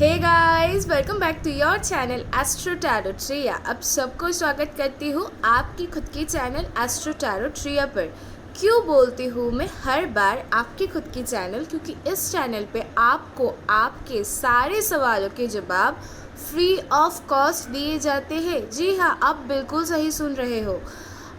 Hey guys, welcome back to your channel Astro Tarot ट्रिया। अब सबको स्वागत करती हूँ आपकी खुद की चैनल एस्ट्रो टैरो ट्रिया पर। क्यों बोलती हूँ मैं हर बार आपकी खुद की चैनल, क्योंकि इस चैनल पे आपको आपके सारे सवालों के जवाब फ्री ऑफ कॉस्ट दिए जाते हैं। जी हाँ, आप बिल्कुल सही सुन रहे हो।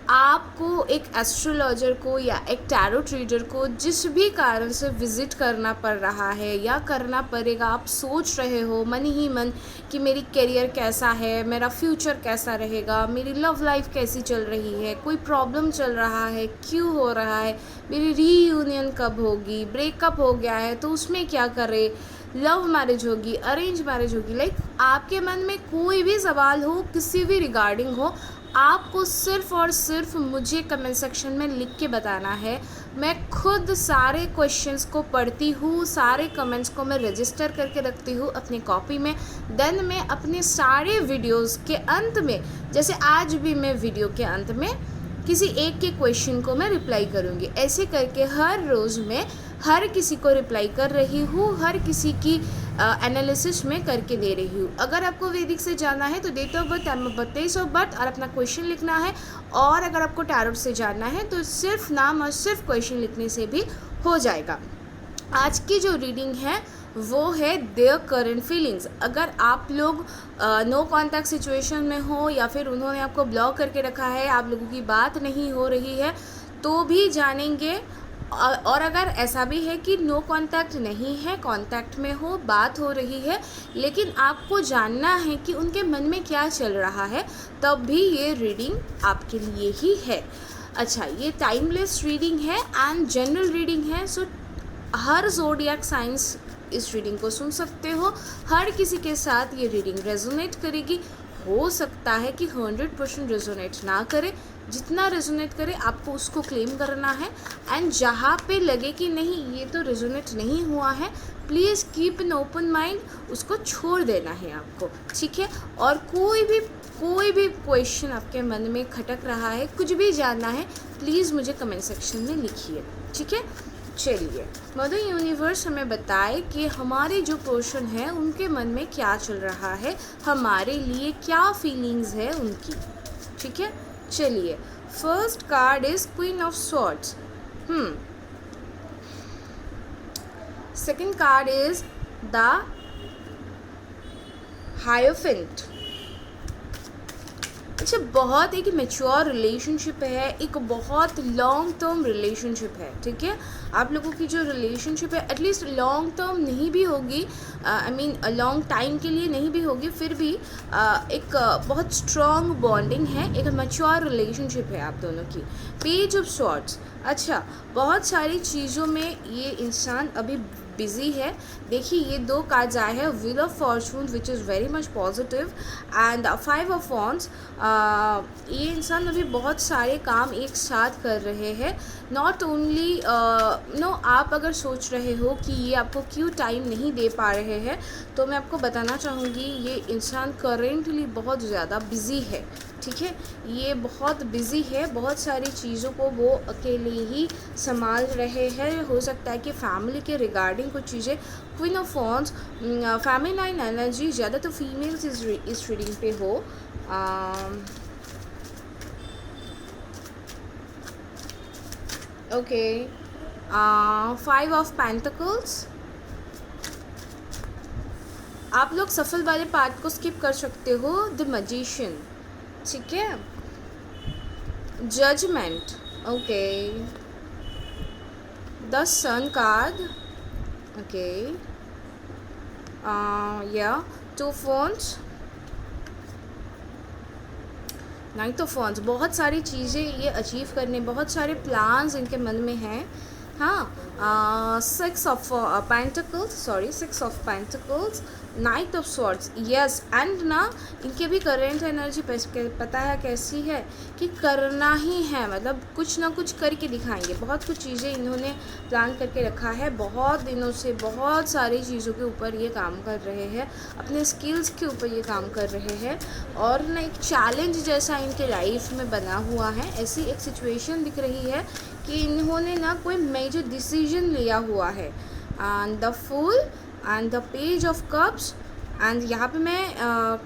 आपको एक एस्ट्रोलॉजर को या एक टैरोट रीडर को जिस भी कारण से विज़िट करना पड़ रहा है या करना पड़ेगा, आप सोच रहे हो मन ही मन कि मेरी करियर कैसा है, मेरा फ्यूचर कैसा रहेगा, मेरी लव लाइफ कैसी चल रही है, कोई प्रॉब्लम चल रहा है, क्यों हो रहा है, मेरी रीयूनियन कब होगी, ब्रेकअप हो गया है तो उसमें क्या करें, लव मैरिज होगी, अरेंज मैरिज होगी, लाइक आपके मन में कोई भी सवाल हो, किसी भी रिगार्डिंग हो, आपको सिर्फ़ और सिर्फ मुझे कमेंट सेक्शन में लिख के बताना है। मैं खुद सारे क्वेश्चंस को पढ़ती हूँ, सारे कमेंट्स को मैं रजिस्टर करके रखती हूँ अपनी कॉपी में। देन मैं अपने सारे वीडियोस के अंत में, जैसे आज भी मैं वीडियो के अंत में किसी एक के क्वेश्चन को मैं रिप्लाई करूँगी। ऐसे करके हर रोज़ मैं हर किसी को रिप्लाई कर रही हूँ, हर किसी की एनालिसिस में करके दे रही हूँ। अगर आपको वैदिक से जानना है तो date of birth, time of birth, place of birth और अपना क्वेश्चन लिखना है। और अगर आपको टैरोट से जानना है तो सिर्फ नाम और सिर्फ क्वेश्चन लिखने से भी हो जाएगा। आज की जो रीडिंग है वो है देयर करंट फीलिंग्स। अगर आप लोग नो कॉन्टैक्ट सिचुएशन में हो या फिर उन्होंने आपको ब्लॉक करके रखा है, आप लोगों की बात नहीं हो रही है, तो भी जानेंगे। और अगर ऐसा भी है कि नो कांटेक्ट नहीं है, कांटेक्ट में हो, बात हो रही है, लेकिन आपको जानना है कि उनके मन में क्या चल रहा है, तब भी ये रीडिंग आपके लिए ही है। अच्छा, ये टाइमलेस रीडिंग है एंड जनरल रीडिंग है। सो हर ज़ोडिएक साइंस इस रीडिंग को सुन सकते हो। हर किसी के साथ ये रीडिंग रेजोनेट करेगी। हो सकता है कि 100% रेजोनेट ना करे, जितना रेजोनेट करे आपको उसको क्लेम करना है। एंड जहाँ पे लगे कि नहीं ये तो रेजोनेट नहीं हुआ है, please keep an open mind, उसको छोड़ देना है आपको, ठीक है। और कोई भी क्वेश्चन आपके मन में खटक रहा है, कुछ भी जानना है, प्लीज़ मुझे कमेंट सेक्शन में लिखिए, ठीक है। चलिए, मदर यूनिवर्स हमें बताए कि हमारे जो पर्सन है उनके मन में क्या चल रहा है, हमारे लिए क्या फीलिंग्स है उनकी, ठीक है। चलिए, first card is queen of swords. Second card is the hierophant. अच्छा, बहुत एक मैच्योर रिलेशनशिप है, एक बहुत लॉन्ग टर्म रिलेशनशिप है, ठीक है। आप लोगों की जो रिलेशनशिप है एटलीस्ट लॉन्ग टर्म नहीं भी होगी, आई मीन लॉन्ग टाइम के लिए नहीं भी होगी, फिर भी एक बहुत स्ट्रॉन्ग बॉन्डिंग है, एक मैच्योर रिलेशनशिप है आप दोनों की। Page of swords. अच्छा, बहुत सारी चीज़ों में ये इंसान अभी बिजी है। देखिए, ये दो कार्ड्स आए हैं, wheel of Fortune which is very much positive and 5 of wands. ये इंसान अभी बहुत सारे काम एक साथ कर रहे हैं। नॉट ओनली आप अगर सोच रहे हो कि ये आपको क्यों टाइम नहीं दे पा रहे हैं, तो मैं आपको बताना चाहूँगी ये इंसान करेंटली बहुत ज़्यादा बिज़ी है, ठीक है। ये बहुत बिज़ी है, बहुत सारी चीज़ों को वो अकेले ही संभाल रहे हैं। हो सकता है कि फैमिली के रिगार्डिंग कुछ चीज़ें। Queen of wands, feminine energy, ज़्यादा तो फीमेल्स इस रीडिंग पे हो। Okay, 5 of pentacles. आप लोग सफल वाले पार्ट को स्किप कर सकते हो। द मैजिशियन, ठीक है। Judgement, okay. The sun card, okay. या 2 फोन्स, नाइट ऑफ वॉन्ड्स। बहुत सारी चीज़ें ये अचीव करने, बहुत सारे प्लान्स इनके मन में हैं। हाँ, 6 of pentacles, night of swords, yes. And ना, इनके भी करेंट एनर्जी पता है कैसी है कि करना ही है, मतलब कुछ ना कुछ करके दिखाएंगे। बहुत कुछ चीज़ें इन्होंने प्लान करके रखा है, बहुत दिनों से बहुत सारी चीज़ों के ऊपर ये काम कर रहे हैं, अपने स्किल्स के ऊपर ये काम कर रहे हैं। और ना एक चैलेंज जैसा इनके लाइफ में बना हुआ है, ऐसी एक सिचुएशन दिख रही है कि इन्होंने ना कोई मेजर डिसीजन लिया हुआ है। And the fool and the page of cups, and यहाँ पे मैं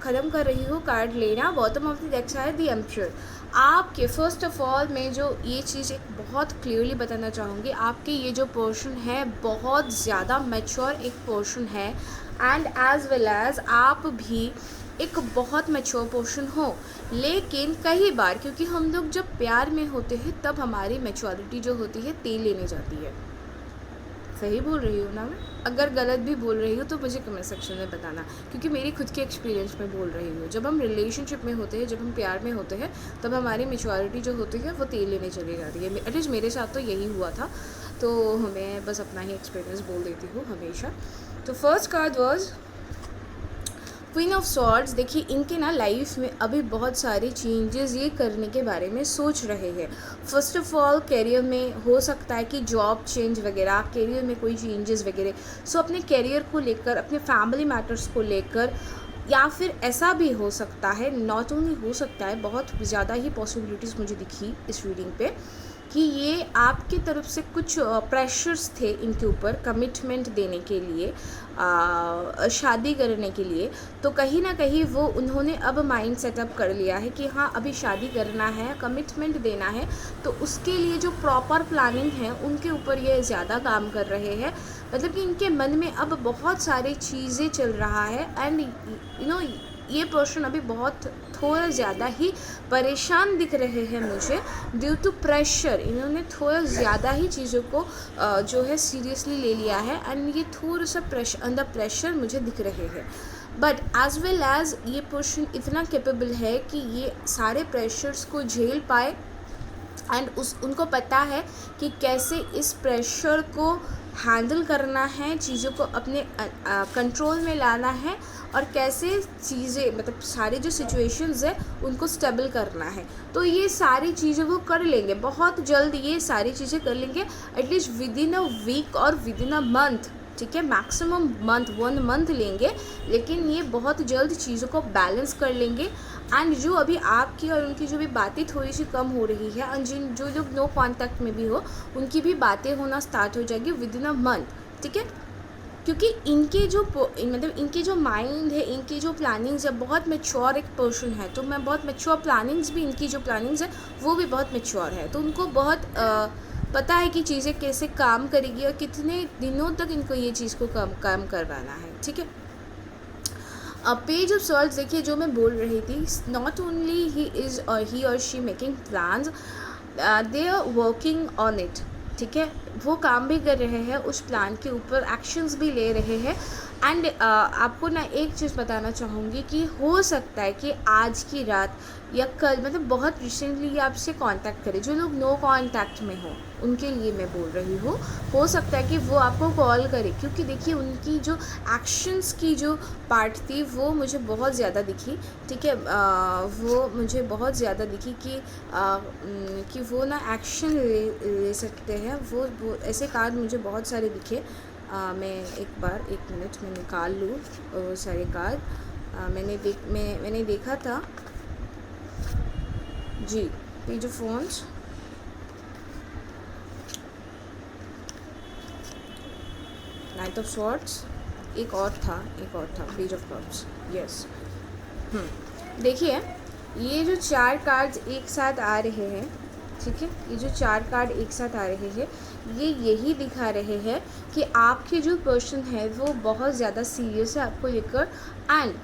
ख़त्म कर रही हूँ कार्ड लेना। बॉटम ऑफ द डेक है द एम्परर। आपके फर्स्ट ऑफ ऑल मैं जो ये चीज़ एक बहुत क्लियरली बताना चाहूँगी, आपके ये जो पोर्शन है बहुत ज़्यादा मैच्योर एक पोर्शन है, एंड एज वेल एज आप भी एक बहुत मैच्योर पोर्शन हो। लेकिन कई बार क्योंकि हम लोग जब प्यार में होते हैं तब हमारी मैच्योरिटी जो होती है तेल लेने जाती है। सही बोल रही हूँ ना मैं? अगर गलत भी बोल रही हूँ तो मुझे कमेंट सेक्शन में बताना, क्योंकि मेरी खुद के एक्सपीरियंस में बोल रही हूँ। जब हम रिलेशनशिप में होते हैं, जब हम प्यार में होते हैं, तब हमारी मैच्योरिटी जो होती है वो तेल लेने चली जाती है। एटलीस्ट मेरे साथ तो यही हुआ था, तो मैं बस अपना ही एक्सपीरियंस बोल देती हूँ हमेशा। तो first card was queen of swords. देखिए इनके ना लाइफ में अभी बहुत सारे चेंजेस ये करने के बारे में सोच रहे हैं। फर्स्ट ऑफ ऑल करियर में हो सकता है कि जॉब चेंज वगैरह, करियर में कोई चेंजेस वगैरह। सो अपने करियर को लेकर, अपने फैमिली मैटर्स को लेकर, या फिर ऐसा भी हो सकता है, नॉट ओनली हो सकता है, बहुत ज़्यादा ही पॉसिबिलिटीज़ मुझे दिखी इस रीडिंग पे कि ये आपकी तरफ से कुछ प्रेशर्स थे इनके ऊपर कमिटमेंट देने के लिए, शादी करने के लिए। तो कहीं ना कहीं वो उन्होंने अब माइंड सेटअप कर लिया है कि हाँ अभी शादी करना है, कमिटमेंट देना है, तो उसके लिए जो प्रॉपर प्लानिंग है उनके ऊपर ये ज़्यादा काम कर रहे हैं। मतलब कि इनके मन में अब बहुत सारी चीज़ें चल रहा है, एंड यू नो ये पर्सन अभी बहुत थोड़ा ज़्यादा ही परेशान दिख रहे हैं मुझे ड्यू टू प्रेशर। इन्होंने थोड़ा ज़्यादा ही चीज़ों को जो है सीरियसली ले लिया है, एंड ये थोड़ा सा प्रेशर, अंडर प्रेशर मुझे दिख रहे हैं। बट एज वेल एज ये पर्सन इतना कैपेबल है कि ये सारे प्रेशर्स को झेल पाए, एंड उनको पता है कि कैसे इस प्रेशर को हैंडल करना है, चीज़ों को अपने कंट्रोल में लाना है, और कैसे चीज़ें, मतलब सारे जो सिचुएशंस है उनको स्टेबल करना है। तो ये सारी चीज़ें वो कर लेंगे, बहुत जल्द ये सारी चीज़ें कर लेंगे, at least within a week और विद इन अ मंथ। ठीक है, मैक्सिमम मंथ, 1 मंथ लेंगे, लेकिन ये बहुत जल्द चीज़ों को बैलेंस कर लेंगे। एंड जो अभी आपकी और उनकी जो भी बातें थोड़ी सी कम हो रही है, एंड जो लोग नो कांटेक्ट में भी हो, उनकी भी बातें होना स्टार्ट हो जाएगी विद इन अ मंथ। ठीक है, क्योंकि इनके जो मतलब इनके जो माइंड है, इनकी जो प्लानिंग्स है, बहुत मैच्योर एक पर्सन है। तो मैं बहुत मैच्योर प्लानिंग्स भी, इनकी जो प्लानिंग्स है वो भी बहुत मैच्योर है। तो उनको बहुत पता है कि चीज़ें कैसे काम करेगी और कितने दिनों तक इनको ये चीज़ को काम करवाना है। ठीक है, पेज ऑफ सॉल्ट्स देखिए जो मैं बोल रही थी, नॉट ओनली ही और she making plans, they are working on it. ठीक है, वो काम भी कर रहे हैं उस प्लान के ऊपर, एक्शंस भी ले रहे हैं। एंड आपको ना एक चीज़ बताना चाहूँगी कि हो सकता है कि आज की रात या कल, मतलब बहुत रिसेंटली ये आपसे कांटेक्ट करे। जो लोग नो कांटेक्ट में हो उनके लिए मैं बोल रही हूँ, हो सकता है कि वो आपको कॉल करे, क्योंकि देखिए उनकी जो एक्शंस की जो पार्ट थी वो मुझे बहुत ज़्यादा दिखी। ठीक है, वो मुझे बहुत ज़्यादा दिखी कि वो ना एक्शन ले सकते हैं। वो ऐसे कार्ड मुझे बहुत सारे दिखे। मैं एक मिनट में निकाल लूँ वो सारे कार्ड। मैंने देखा था जी, page of phones, knight of swords, एक और था पेज ऑफ कप्स। यस, देखिए ये जो 4 कार्ड्स एक साथ आ रहे हैं, ठीक है, ये जो 4 कार्ड एक साथ आ रहे हैं, ये यही दिखा रहे हैं कि आपके जो पर्सन है वो बहुत ज़्यादा सीरियस है आपको लेकर, एंड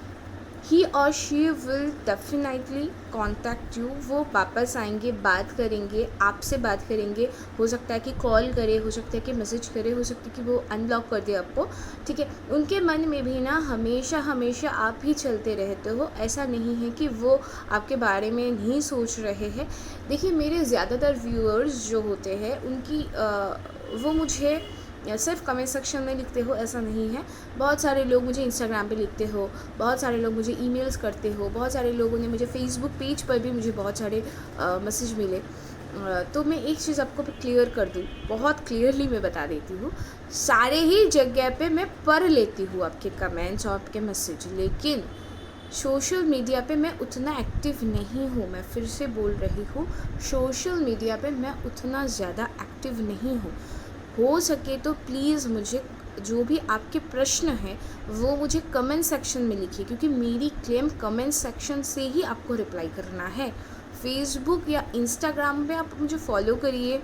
ही और she will definitely contact you. वो वापस आएंगे, बात करेंगे, आपसे बात करेंगे। हो सकता है कि कॉल करे, हो सकता है कि मैसेज करे, हो सकता है कि वो अनब्लॉक कर दे आपको। ठीक है, उनके मन में भी ना हमेशा आप ही चलते रहते हो। ऐसा नहीं है कि वो आपके बारे में नहीं सोच रहे हैं। देखिए मेरे ज़्यादातर व्यूअर्स जो होते हैं उनकी वो मुझे सिर्फ कमेंट सेक्शन में लिखते हो ऐसा नहीं है। बहुत सारे लोग मुझे इंस्टाग्राम पे लिखते हो, बहुत सारे लोग मुझे ईमेल्स करते हो, बहुत सारे लोगों ने मुझे फेसबुक पेज पर भी मुझे बहुत सारे मैसेज मिले। तो मैं एक चीज़ आपको क्लियर कर दूँ, बहुत क्लियरली मैं बता देती हूँ, सारे ही जगह पे मैं पढ़ लेती हूँ आपके कमेंट्स और आपके मैसेज, लेकिन सोशल मीडिया पे मैं उतना एक्टिव नहीं हूँ। मैं फिर से बोल रही हूँ, सोशल मीडिया पे मैं उतना ज़्यादा एक्टिव नहीं हूँ। हो सके तो प्लीज़ मुझे जो भी आपके प्रश्न हैं वो मुझे कमेंट सेक्शन में लिखिए, क्योंकि मेरी क्लेम कमेंट सेक्शन से ही आपको रिप्लाई करना है। फेसबुक या इंस्टाग्राम पे आप मुझे फॉलो करिए,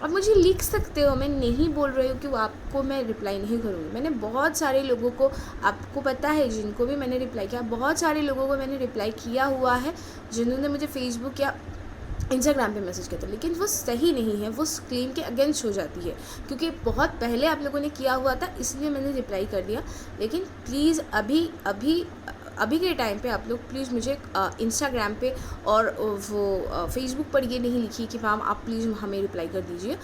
आप मुझे लिख सकते हो। मैं नहीं बोल रही हूँ कि वो आपको मैं रिप्लाई नहीं करूँगी। मैंने बहुत सारे लोगों को, आपको पता है, जिनको भी मैंने रिप्लाई किया, बहुत सारे लोगों को मैंने रिप्लाई किया हुआ है जिन्होंने मुझे फेसबुक या इंस्टाग्राम पे मैसेज किया था, लेकिन वो सही नहीं है, वो क्लेम के अगेंस्ट हो जाती है, क्योंकि बहुत पहले आप लोगों ने किया हुआ था, इसलिए मैंने रिप्लाई कर दिया। लेकिन प्लीज़ अभी अभी अभी के टाइम पे आप लोग प्लीज़ मुझे इंस्टाग्राम पे और वो फेसबुक पर ये नहीं लिखिए कि मैम आप प्लीज़ हमें रिप्लाई कर दीजिए।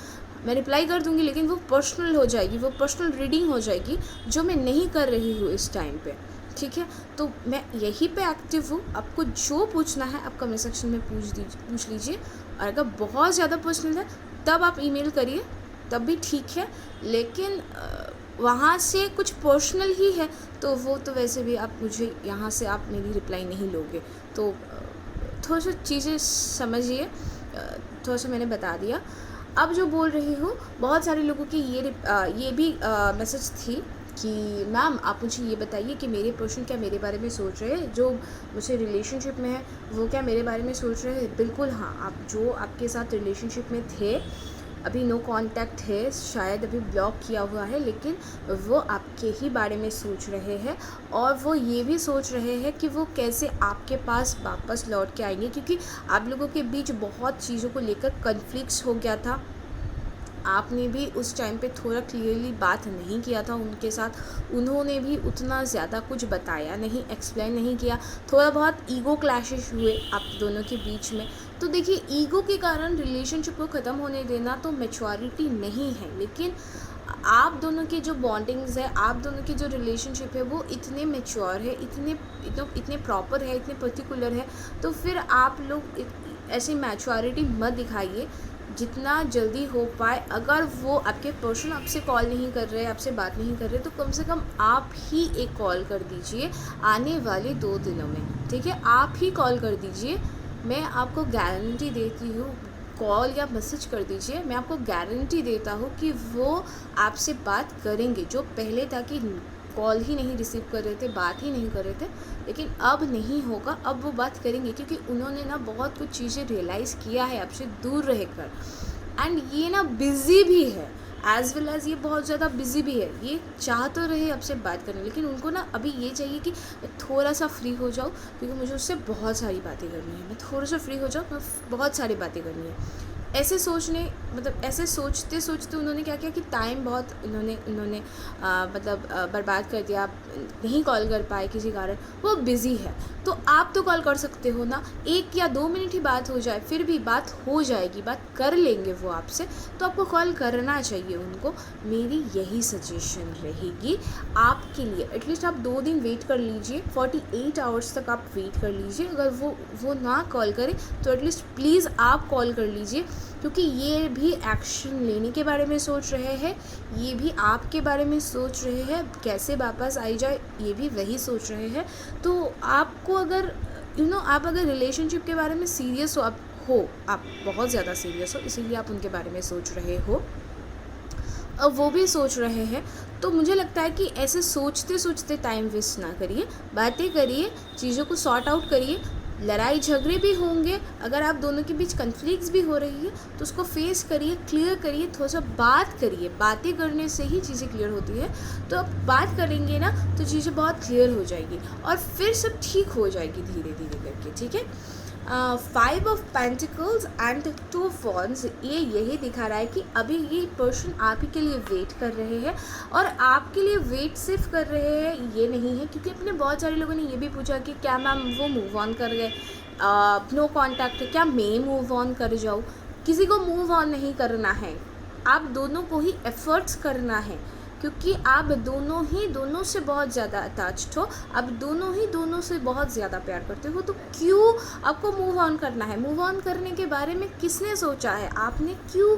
मैं रिप्लाई कर दूँगी, लेकिन वो पर्सनल हो जाएगी, वो पर्सनल रीडिंग हो जाएगी, जो मैं नहीं कर रही हूँ इस टाइम पे। ठीक है, तो मैं यहीं पे एक्टिव हूँ। आपको जो पूछना है आप कमेंट सेक्शन में पूछ लीजिए, और अगर बहुत ज़्यादा पर्सनल है तब आप ईमेल करिए, तब भी ठीक है। लेकिन वहाँ से कुछ पर्सनल ही है तो वो तो वैसे भी आप मुझे यहाँ से आप मेरी रिप्लाई नहीं लोगे। तो थोड़ा सा चीज़ें समझिए, थोड़ा सा मैंने बता दिया। अब जो बोल रही हूँ, बहुत सारे लोगों की ये भी मैसेज थी कि मैम आप मुझे ये बताइए कि मेरे पर्सन क्या मेरे बारे में सोच रहे हैं, जो मुझसे रिलेशनशिप में है वो क्या मेरे बारे में सोच रहे हैं। बिल्कुल हाँ, आप जो आपके साथ रिलेशनशिप में थे, अभी नो कांटेक्ट है, शायद अभी ब्लॉक किया हुआ है, लेकिन वो आपके ही बारे में सोच रहे हैं, और वो ये भी सोच रहे हैं कि वो कैसे आपके पास वापस लौट के आएंगे, क्योंकि आप लोगों के बीच बहुत चीज़ों को लेकर कन्फ्लिक्ट्स हो गया था। आपने भी उस टाइम पे थोड़ा क्लियरली बात नहीं किया था उनके साथ, उन्होंने भी उतना ज़्यादा कुछ बताया नहीं, एक्सप्लेन नहीं किया, थोड़ा बहुत ईगो क्लैशेस हुए आप दोनों के बीच में। तो देखिए, ईगो के कारण रिलेशनशिप को ख़त्म होने देना तो मैच्योरिटी नहीं है, लेकिन आप दोनों की जो बॉन्डिंग्स है, आप दोनों की जो रिलेशनशिप है, वो इतने मैच्योर है, इतने प्रॉपर है, इतने पर्टिकुलर है, तो फिर आप लोग ऐसी मैच्योरिटी मत दिखाइए। जितना जल्दी हो पाए, अगर वो आपके पर्सन आपसे कॉल नहीं कर रहे, आपसे बात नहीं कर रहे, तो कम से कम आप ही एक कॉल कर दीजिए आने वाले 2 दिनों में। ठीक है, आप ही कॉल कर दीजिए, मैं आपको गारंटी देती हूँ। कॉल या मैसेज कर दीजिए, मैं आपको गारंटी देता हूँ कि वो आपसे बात करेंगे। जो पहले था कि कॉल ही नहीं रिसीव कर रहे थे, बात ही नहीं कर रहे थे, लेकिन अब नहीं होगा, अब वो बात करेंगे, क्योंकि उन्होंने ना बहुत कुछ चीज़ें रियलाइज़ किया है आपसे दूर रहकर। एंड ये ना बिज़ी भी है, एज़ वेल एज़ ये बहुत ज़्यादा बिज़ी भी है। ये चाह तो रहे आपसे बात करने, लेकिन उनको ना अभी ये चाहिए कि मैं थोड़ा सा फ्री हो जाऊँ, क्योंकि मुझे उससे बहुत सारी बातें करनी है। मैं थोड़ा सा फ्री हो जाऊँ, मैं बहुत सारी बातें करनी है। ऐसे ऐसे सोचते सोचते उन्होंने क्या किया कि टाइम बहुत उन्होंने बर्बाद कर दिया। आप नहीं कॉल कर पाए किसी कारण, वो बिज़ी है। तो आप तो कॉल कर सकते हो ना, 1 या 2 मिनट ही बात हो जाए, फिर भी बात हो जाएगी, बात कर लेंगे वो आपसे, तो आपको कॉल करना चाहिए उनको। मेरी यही सजेशन रहेगी आपके लिए। एटलीस्ट आप 2 दिन वेट कर लीजिए, 48 आवर्स तक आप वेट कर लीजिए। अगर वो ना कॉल करें तो एटलीस्ट प्लीज़ आप कॉल कर लीजिए, क्योंकि ये भी एक्शन लेने के बारे में सोच रहे हैं, ये भी आपके बारे में सोच रहे हैं, कैसे वापस आई जाए ये भी वही सोच रहे हैं। तो आपको अगर आप अगर रिलेशनशिप के बारे में सीरियस हो, आप बहुत ज़्यादा सीरियस हो, इसीलिए आप उनके बारे में सोच रहे हो, अब वो भी सोच रहे हैं, तो मुझे लगता है कि ऐसे सोचते सोचते टाइम वेस्ट ना करिए, बातें करिए, चीज़ों को सॉर्ट आउट करिए। लड़ाई झगड़े भी होंगे, अगर आप दोनों के बीच कन्फ्लिक्ट्स भी हो रही है तो उसको फेस करिए, क्लियर करिए, थोड़ा सा बात करिए। बातें करने से ही चीज़ें क्लियर होती है, तो आप बात करेंगे ना तो चीज़ें बहुत क्लियर हो जाएगी, और फिर सब ठीक हो जाएगी धीरे धीरे करके। ठीक है, 5 ऑफ पेंटिकल्स एंड 2 वॉन्ड्स, ये यही दिखा रहा है कि अभी ये पर्सन आप ही के लिए वेट कर रहे हैं, और आपके लिए वेट सिर्फ कर रहे हैं ये नहीं है, क्योंकि अपने बहुत सारे लोगों ने ये भी पूछा कि क्या मैम वो मूव ऑन कर गए, नो कॉन्टैक्ट है, क्या मैं मूव ऑन कर जाऊँ। किसी को मूव ऑन नहीं करना है, आप दोनों को ही एफर्ट्स करना है, क्योंकि आप दोनों से बहुत ज़्यादा अटैच्ड हो, आप दोनों से बहुत ज़्यादा प्यार करते हो, तो क्यों आपको मूव ऑन करना है। मूव ऑन करने के बारे में किसने सोचा है, आपने क्यों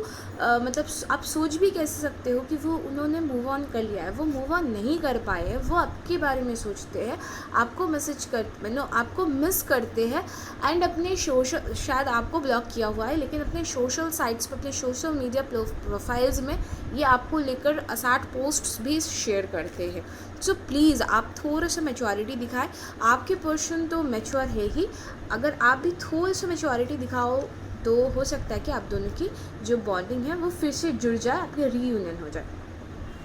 आप सोच भी कैसे सकते हो कि वो उन्होंने मूव ऑन कर लिया है, वो मूव ऑन नहीं कर पाए हैं, वो आपके बारे में सोचते हैं, आपको आपको मिस करते हैं, एंड अपने शायद आपको ब्लॉक किया हुआ है, लेकिन अपने सोशल साइट्स पर, अपने सोशल मीडिया प्रोफाइल्स में ये आपको लेकर 60 पोस्ट्स भी शेयर करते हैं। सो प्लीज़ आप थोड़ा सा मैच्योरिटी दिखाएं। आपके पर्सन तो मैच्योर है ही, अगर आप भी थोड़ा सा मैच्योरिटी दिखाओ तो हो सकता है कि आप दोनों की जो बॉन्डिंग है वो फिर से जुड़ जाए, आपकी रीयूनियन हो जाए।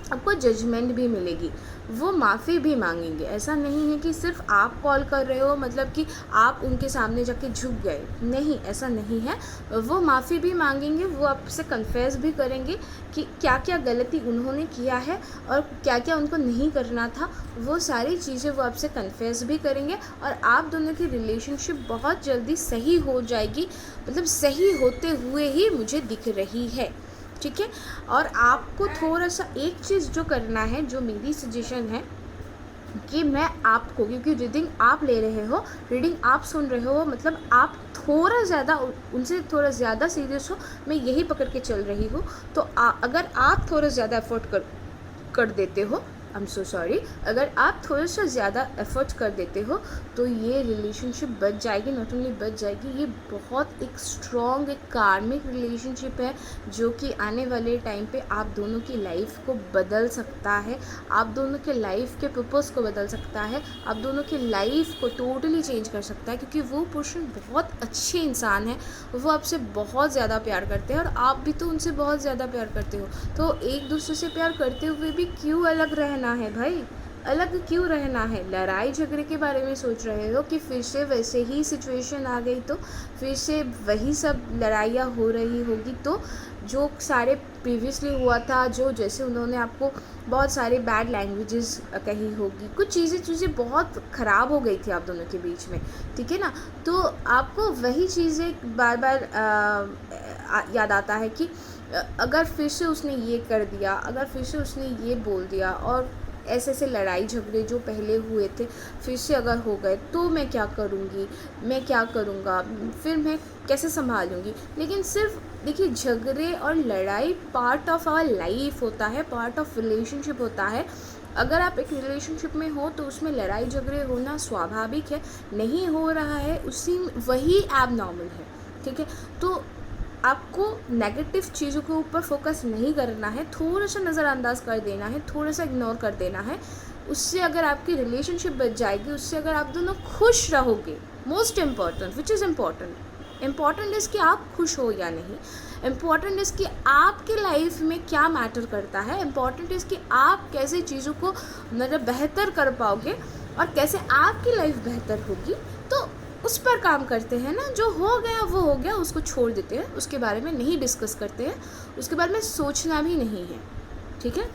आपको जजमेंट भी मिलेगी, वो माफ़ी भी मांगेंगे। ऐसा नहीं है कि सिर्फ आप कॉल कर रहे हो मतलब कि आप उनके सामने जाके झुक गए, नहीं, ऐसा नहीं है। वो माफ़ी भी मांगेंगे, वो आपसे कन्फेस भी करेंगे कि क्या क्या गलती उन्होंने किया है और क्या क्या उनको नहीं करना था। वो सारी चीज़ें वो आपसे कन्फेस भी करेंगे और आप दोनों की रिलेशनशिप बहुत जल्दी सही हो जाएगी, मतलब सही होते हुए ही मुझे दिख रही है, ठीक है। और आपको थोड़ा सा एक चीज़ जो करना है, जो मेरी सजेशन है कि मैं आपको, क्योंकि रीडिंग आप ले रहे हो, रीडिंग आप सुन रहे हो, मतलब आप थोड़ा ज़्यादा उनसे थोड़ा ज़्यादा सीरियस हो, मैं यही पकड़ के चल रही हूँ। तो अगर आप थोड़ा ज़्यादा एफर्ट कर देते हो, आई एम सो सॉरी, अगर आप थोड़ा सा ज़्यादा एफर्ट कर देते हो तो ये रिलेशनशिप बच जाएगी। नॉट ओनली बच जाएगी, ये बहुत एक स्ट्रॉन्ग, एक कार्मिक रिलेशनशिप है जो कि आने वाले टाइम पे आप दोनों की लाइफ को बदल सकता है, आप दोनों के लाइफ के पर्पस को बदल सकता है, आप दोनों की लाइफ को टोटली चेंज कर सकता है। क्योंकि वो पर्सन बहुत अच्छे इंसान है, वो आपसे बहुत ज़्यादा प्यार करते हैं और आप भी तो उनसे बहुत ज़्यादा प्यार करते हो। तो एक दूसरे से प्यार करते हुए भी क्यों अलग रहना है भाई, अलग क्यों रहना है? लड़ाई झगड़े के बारे में सोच रहे हो कि फिर से वैसे ही सिचुएशन आ गई तो फिर से वही सब लड़ाइयाँ हो रही होगी, तो जो सारे प्रीवियसली हुआ था, जो जैसे उन्होंने आपको बहुत सारे बैड लैंग्वेजेस कही होगी, कुछ चीज़ें बहुत ख़राब हो गई थी आप दोनों के बीच में, ठीक है ना। तो आपको वही चीज़ें बार बार याद आता है कि अगर फिर से उसने ये कर दिया, अगर फिर से उसने ये बोल दिया और ऐसे ऐसे लड़ाई झगड़े जो पहले हुए थे फिर से अगर हो गए तो मैं क्या करूँगी, मैं क्या करूँगा, फिर मैं कैसे संभालूँगी। लेकिन सिर्फ देखिए, झगड़े और लड़ाई पार्ट ऑफ आवर लाइफ होता है, पार्ट ऑफ रिलेशनशिप होता है। अगर आप एक रिलेशनशिप में हो तो उसमें लड़ाई झगड़े होना स्वाभाविक है, नहीं हो रहा है उसी वही एब नॉर्मल है, ठीक है। तो आपको नेगेटिव चीज़ों के ऊपर फोकस नहीं करना है, थोड़ा सा नज़रअंदाज कर देना है, थोड़ा सा इग्नोर कर देना है। उससे अगर आपकी रिलेशनशिप बच जाएगी, उससे अगर आप दोनों खुश रहोगे, most important which is important is कि आप खुश हो या नहीं, इम्पॉर्टेंट इज़ कि आपके लाइफ में क्या मैटर करता है, इम्पॉर्टेंट इज़ कि आप कैसे चीज़ों को मतलब बेहतर कर पाओगे और कैसे आपकी लाइफ बेहतर होगी। तो उस पर काम करते हैं ना, जो हो गया वो हो गया, उसको छोड़ देते हैं, उसके बारे में नहीं डिस्कस करते हैं, उसके बारे में सोचना भी नहीं है, ठीक है।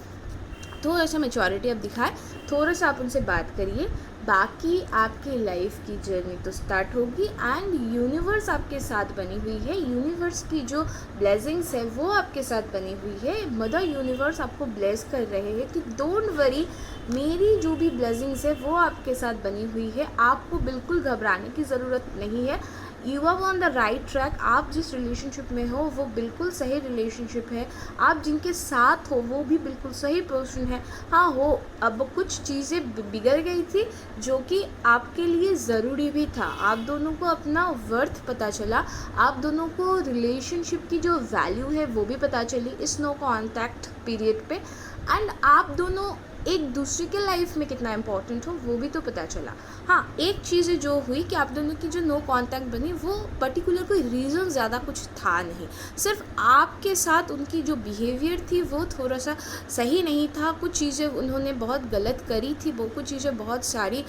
थोड़ा सा मैच्योरिटी आप दिखाएं, थोड़ा सा आप उनसे बात करिए, बाकी आपकी लाइफ की जर्नी तो स्टार्ट होगी। एंड यूनिवर्स आपके साथ बनी हुई है, यूनिवर्स की जो ब्लेसिंग्स है वो आपके साथ बनी हुई है। मदर यूनिवर्स आपको ब्लेस कर रहे हैं कि डोंट वरी, मेरी जो भी ब्लेसिंग्स है वो आपके साथ बनी हुई है, आपको बिल्कुल घबराने की ज़रूरत नहीं है। You are on the right track. आप जिस रिलेशनशिप में हो वो बिल्कुल सही रिलेशनशिप है, आप जिनके साथ हो वो भी बिल्कुल सही पर्सन है। हाँ हो, अब कुछ चीज़ें बिगड़ गई थी जो कि आपके लिए ज़रूरी भी था, आप दोनों को अपना वर्थ पता चला, आप दोनों को रिलेशनशिप की जो वैल्यू है वो भी पता चली इस नो कॉन्टैक्ट पीरियड पे। एंड आप दोनों एक दूसरे के लाइफ में कितना इम्पोर्टेंट हो वो भी तो पता चला। हाँ, एक चीज़ जो हुई कि आप दोनों की जो नो कांटेक्ट बनी वो पर्टिकुलर कोई रीज़न ज़्यादा कुछ था नहीं, सिर्फ आपके साथ उनकी जो बिहेवियर थी वो थोड़ा सा सही नहीं था, कुछ चीज़ें उन्होंने बहुत गलत करी थी, वो कुछ चीज़ें बहुत सारी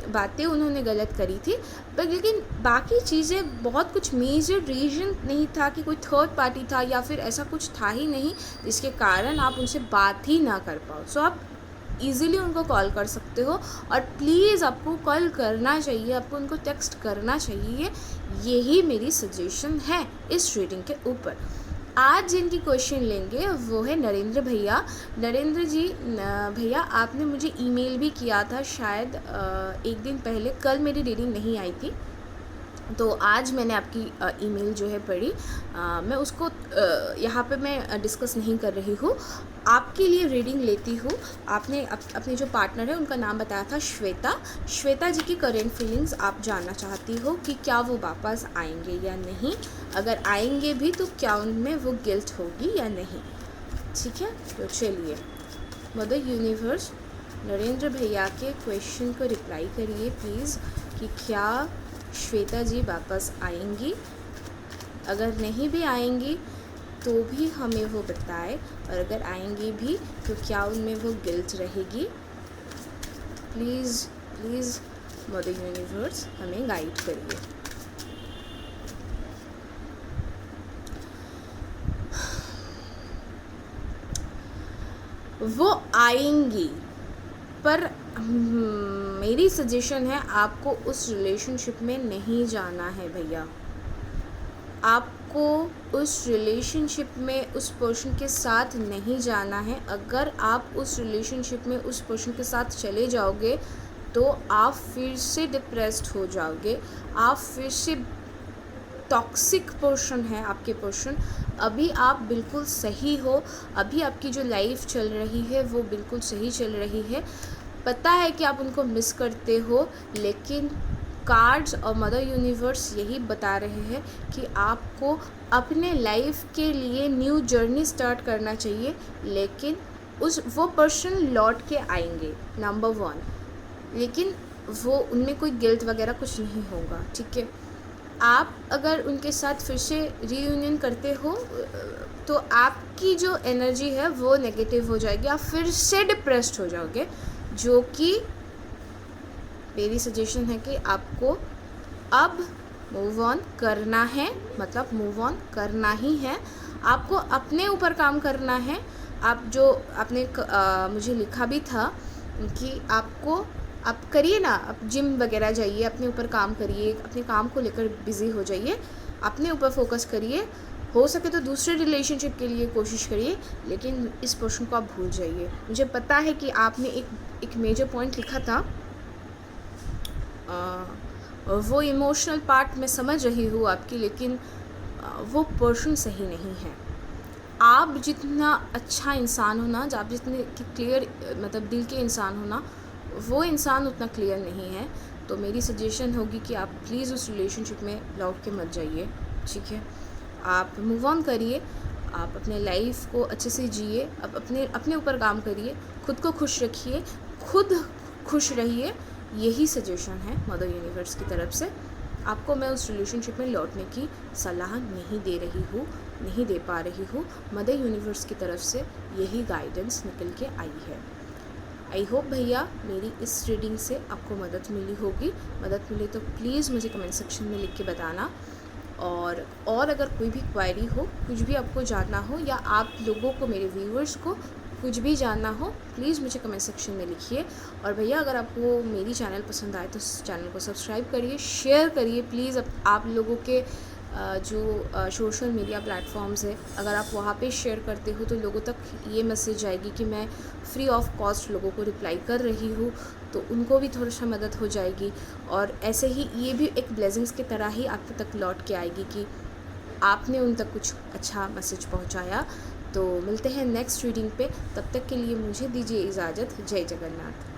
बातें उन्होंने गलत करी थी, पर लेकिन बाकी चीज़ें बहुत कुछ मेजर रीज़न नहीं था कि कोई थर्ड पार्टी था या फिर ऐसा कुछ था ही नहीं जिसके कारण आप उनसे बात ही ना कर पाओ। सो आप ईज़िली उनको कॉल कर सकते हो और प्लीज़ आपको कॉल करना चाहिए, आपको उनको टेक्स्ट करना चाहिए, यही मेरी सजेशन है इस रीडिंग के ऊपर। आज जिनकी क्वेश्चन लेंगे वो है नरेंद्र भैया। नरेंद्र जी भैया, आपने मुझे ईमेल भी किया था शायद एक दिन पहले, कल मेरी रीडिंग नहीं आई थी तो आज मैंने आपकी ईमेल जो है पढ़ी। मैं उसको यहाँ पे मैं डिस्कस नहीं कर रही हूँ, आपके लिए रीडिंग लेती हूँ। आपने अपने जो पार्टनर है उनका नाम बताया था श्वेता। श्वेता जी की करेंट फीलिंग्स आप जानना चाहती हो कि क्या वो वापस आएंगे या नहीं, अगर आएंगे भी तो क्या उनमें वो गिल्ट होगी या नहीं। ठीक है। तो चलिए, मदर यूनिवर्स नरेंद्र भैया के क्वेश्चन को रिप्लाई करिए प्लीज़ कि क्या श्वेता जी वापस आएंगी, अगर नहीं भी आएंगी तो भी हमें वो बताए, और अगर आएंगी भी तो क्या उनमें वो गिल्ट रहेगी। प्लीज़ प्लीज़ मदर यूनिवर्स हमें गाइड करिए। वो आएंगी, पर मेरी सजेशन है आपको उस रिलेशनशिप में नहीं जाना है भैया। आपको उस रिलेशनशिप में उस पर्सन के साथ नहीं जाना है। अगर आप उस रिलेशनशिप में उस पर्सन के साथ चले जाओगे तो आप फिर से डिप्रेस्ड हो जाओगे, आप फिर से टॉक्सिक पर्सन है आपके पर्सन। अभी आप बिल्कुल सही हो, अभी आपकी जो लाइफ चल रही है वो बिल्कुल सही चल रही है। पता है कि आप उनको मिस करते हो, लेकिन कार्ड्स और मदर यूनिवर्स यही बता रहे हैं कि आपको अपने लाइफ के लिए न्यू जर्नी स्टार्ट करना चाहिए, लेकिन वो पर्सन लौट के आएंगे नंबर 1, लेकिन वो उनमें कोई गिल्ट वगैरह कुछ नहीं होगा, ठीक है। आप अगर उनके साथ फिर से रीयूनियन करते हो तो आपकी जो एनर्जी है वो नेगेटिव हो जाएगी, आप फिर से डिप्रेस्ड हो जाओगे, जो कि मेरी सजेशन है कि आपको अब मूव ऑन करना है, मतलब मूव ऑन करना ही है। आपको अपने ऊपर काम करना है। आप जो आपने मुझे लिखा भी था कि आपको आप करिए ना, आप जिम वगैरह जाइए, अपने ऊपर काम करिए, अपने काम को लेकर बिज़ी हो जाइए, अपने ऊपर फोकस करिए। हो सके तो दूसरे रिलेशनशिप के लिए कोशिश करिए, लेकिन इस पर्सन को आप भूल जाइए। मुझे पता है कि आपने एक मेजर पॉइंट लिखा था, वो इमोशनल पार्ट मैं समझ रही हूँ आपकी, लेकिन वो पर्सन सही नहीं है। आप जितना अच्छा इंसान हो ना, आप जितने क्लियर मतलब दिल के इंसान हो ना, वो इंसान उतना क्लियर नहीं है। तो मेरी सजेशन होगी कि आप प्लीज़ उस रिलेशनशिप में लौट के मत जाइए, ठीक है। आप मूव ऑन करिए, आप अपने लाइफ को अच्छे से जिए, आप अपने ऊपर काम करिए, खुद को खुश रखिए, खुद खुश रहिए। यही सजेशन है मदर यूनिवर्स की तरफ से। आपको मैं उस रिलेशनशिप में लौटने की सलाह नहीं दे रही हूँ, नहीं दे पा रही हूँ। मदर यूनिवर्स की तरफ से यही गाइडेंस निकल के आई है। आई होप भैया मेरी इस रीडिंग से आपको मदद मिली होगी। मदद मिली तो प्लीज़ मुझे कमेंट सेक्शन में लिख के बताना। और अगर कोई भी क्वेरी हो, कुछ भी आपको जानना हो, या आप लोगों को, मेरे व्यूअर्स को कुछ भी जानना हो, प्लीज़ मुझे कमेंट सेक्शन में लिखिए। और भैया अगर आपको मेरी चैनल पसंद आए तो चैनल को सब्सक्राइब करिए, शेयर करिए प्लीज़। आप लोगों के जो सोशल मीडिया प्लेटफॉर्म्स है, अगर आप वहाँ पे शेयर करते हो तो लोगों तक ये मैसेज जाएगी कि मैं फ्री ऑफ कॉस्ट लोगों को रिप्लाई कर रही हूँ, तो उनको भी थोड़ा सा मदद हो जाएगी। और ऐसे ही ये भी एक ब्लेसिंग्स की तरह ही आप तक लौट के आएगी कि आपने उन तक कुछ अच्छा मैसेज पहुँचाया। तो मिलते हैं नेक्स्ट रीडिंग पे, तब तक के लिए मुझे दीजिए इजाज़त। जय जगन्नाथ।